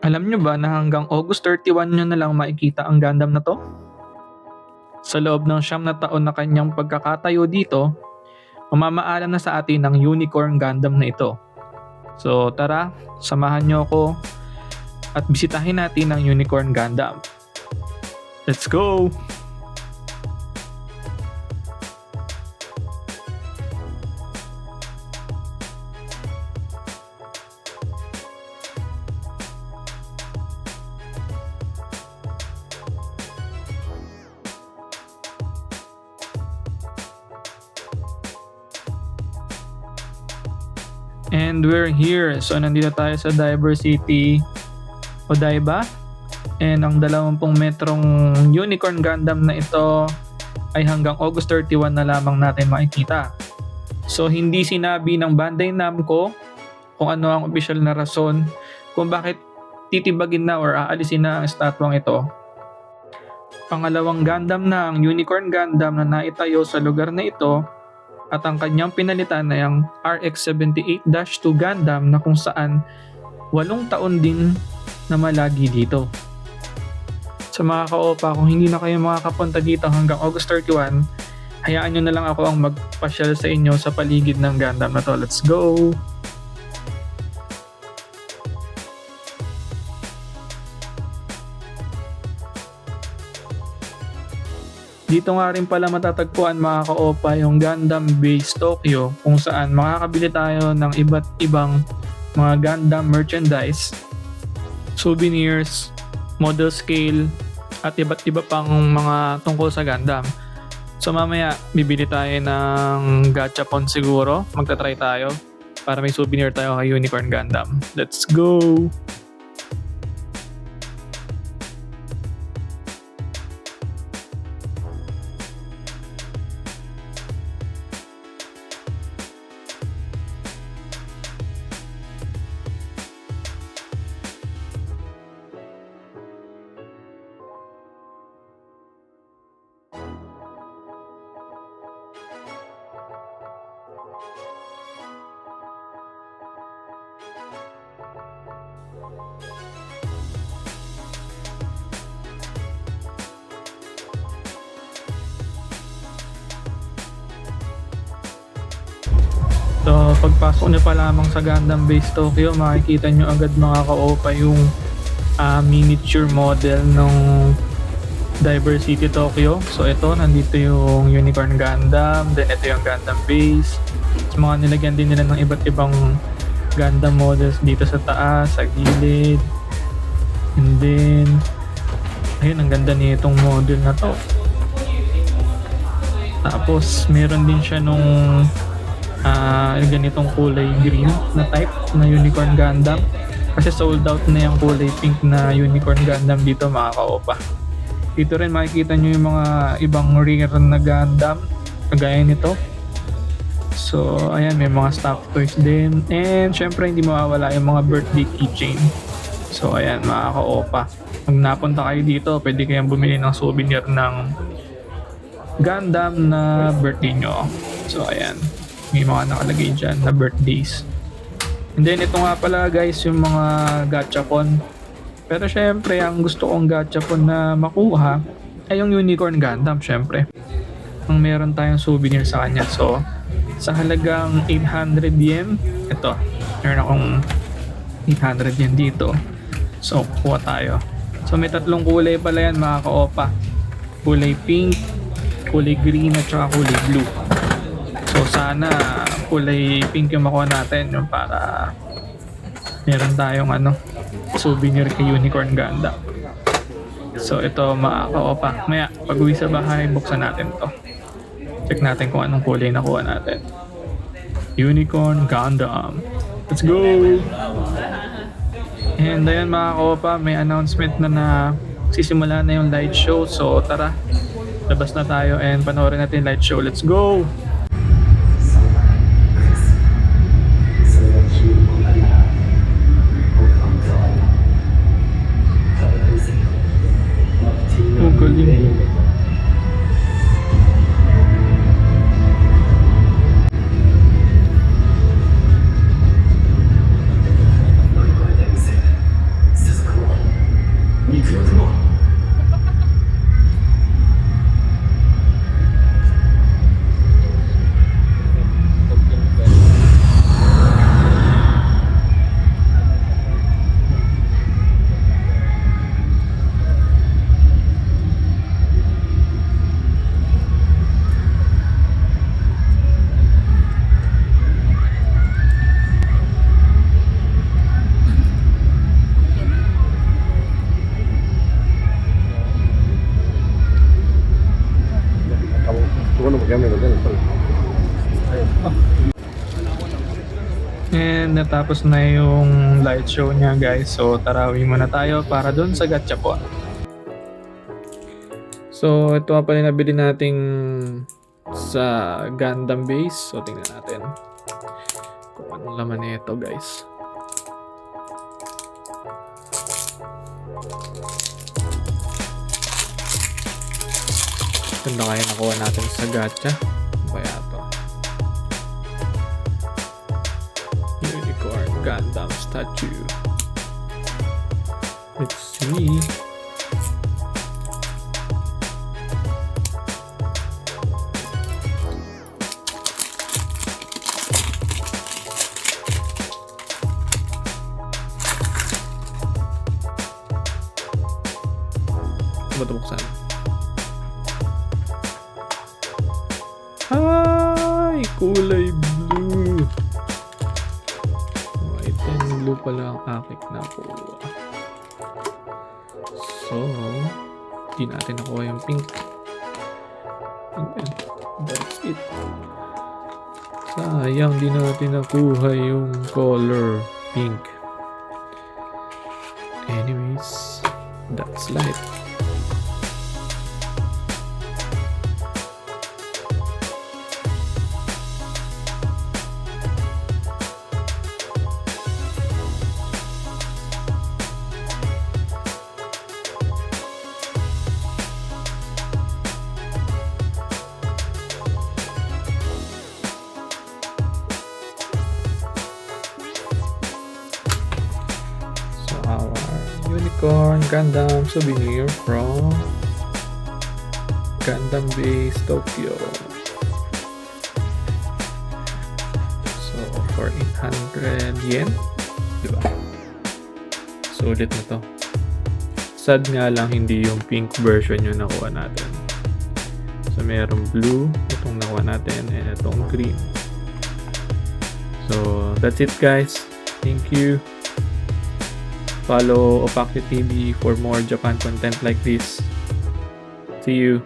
Alam nyo ba na hanggang August 31 nyo na lang makikita ang Gundam na 'to? Sa loob ng 9 na taon na kanyang pagkakatayo dito, mamamaalam na sa atin ang Unicorn Gundam na ito. So tara, samahan nyo ako at bisitahin natin ang Unicorn Gundam. Let's go! And we're here. So nandito tayo sa Diversity Odaiba. And ang 20 metrong Unicorn Gundam na ito ay hanggang August 31 na lamang natin makikita. So hindi sinabi ng Bandai Namco kung ano ang opisyal na rason kung bakit titibagin na or aalisin na ang estatwang ito. Pangalawang Gundam na ang Unicorn Gundam na naitayo sa lugar na ito, at ang kanyang pinalitan ay ang RX-78-2 Gundam na kung saan 8 taon din na malagi dito. Sa mga ka-opa, kung hindi na kayo makakapunta dito hanggang August 31, hayaan nyo na lang ako ang magpasyal sa inyo sa paligid ng Gundam na to. Let's go! Dito nga rin pala matatagpuan mga ka-opa yung Gundam Base Tokyo, kung saan makakabili tayo ng iba't ibang mga Gundam merchandise, souvenirs, model scale, at iba't iba pang mga tungkol sa Gundam. So mamaya bibili tayo ng gachapon siguro, magta-try tayo para may souvenir tayo kay Unicorn Gundam. Let's go! So pagpasok nyo pa lamang sa Gundam Base Tokyo, makikita nyo agad mga ka-opa yung miniature model ng Diversity Tokyo. So ito, nandito yung Unicorn Gundam, then ito yung Gundam Base. So mga nilagyan din nila ng iba't ibang Gundam models dito sa taas, sa gilid. And then, ayun, ang ganda nitong model na to. Tapos meron din siya nung ganitong kulay green na type na Unicorn Gundam, kasi sold out na yung kulay pink na Unicorn Gundam dito mga ka-opa. Dito rin makikita nyo yung mga ibang rare na Gundam kagaya nito. So ayan, may mga stock toys din, and syempre hindi mawawala yung mga birthday keychain. So ayan mga ka-opa, pag napunta kayo dito, pwede kayong bumili ng souvenir ng Gundam na birthday nyo. So ayan, may mga nakalagay dyan na birthdays. And then ito nga pala guys yung mga gachapon. Pero syempre ang gusto kong gachapon na makuha ay yung Unicorn Gundam syempre. Ang meron tayong souvenir sa kanya. So sa halagang 800 yen, ito, meron akong 800 yen dito. So kuha tayo. So may 3 kulay pala yan mga ka-opa. Kulay pink, kulay green, at saka kulay blue. So sana kulay pink yung makuha natin, yung para meron tayong souvenir kay Unicorn Gundam. So ito mga ka-opa, maya pag uwi sa bahay, buksan natin to. Check natin kung anong kulay nakuha natin. Unicorn Gundam. Let's go! And ayan mga ka-opa, may announcement na sisimula na yung light show. So tara, labas na tayo and panoorin natin light show. Let's go! Galing. natapos na yung light show niya guys. So tarawi muna tayo para doon sa gachapon. So ito nga pala nabili nating sa Gundam base. So tingnan natin kung anong laman nito guys. Ganda kaya nakuha natin sa gacha. Kaya to Unicorn Gundam statue. Let's see. Ba't buksan? Ay! Kulay blue! White and blue pala ang aking nakuha. So, di natin nakuha yung pink. And then, that's it. Sayang, di natin nakuha yung color pink. Anyways, that's life. Our Unicorn Gundam souvenir from Gundam Base Tokyo. So for 800 yen, diba? Sulit na to. Sad nga lang hindi yung pink version yung nakuha natin. So merong blue, itong nakuha natin, and itong green. So that's it guys. Thank you. Follow Opacti TV for more Japan content like this. See you.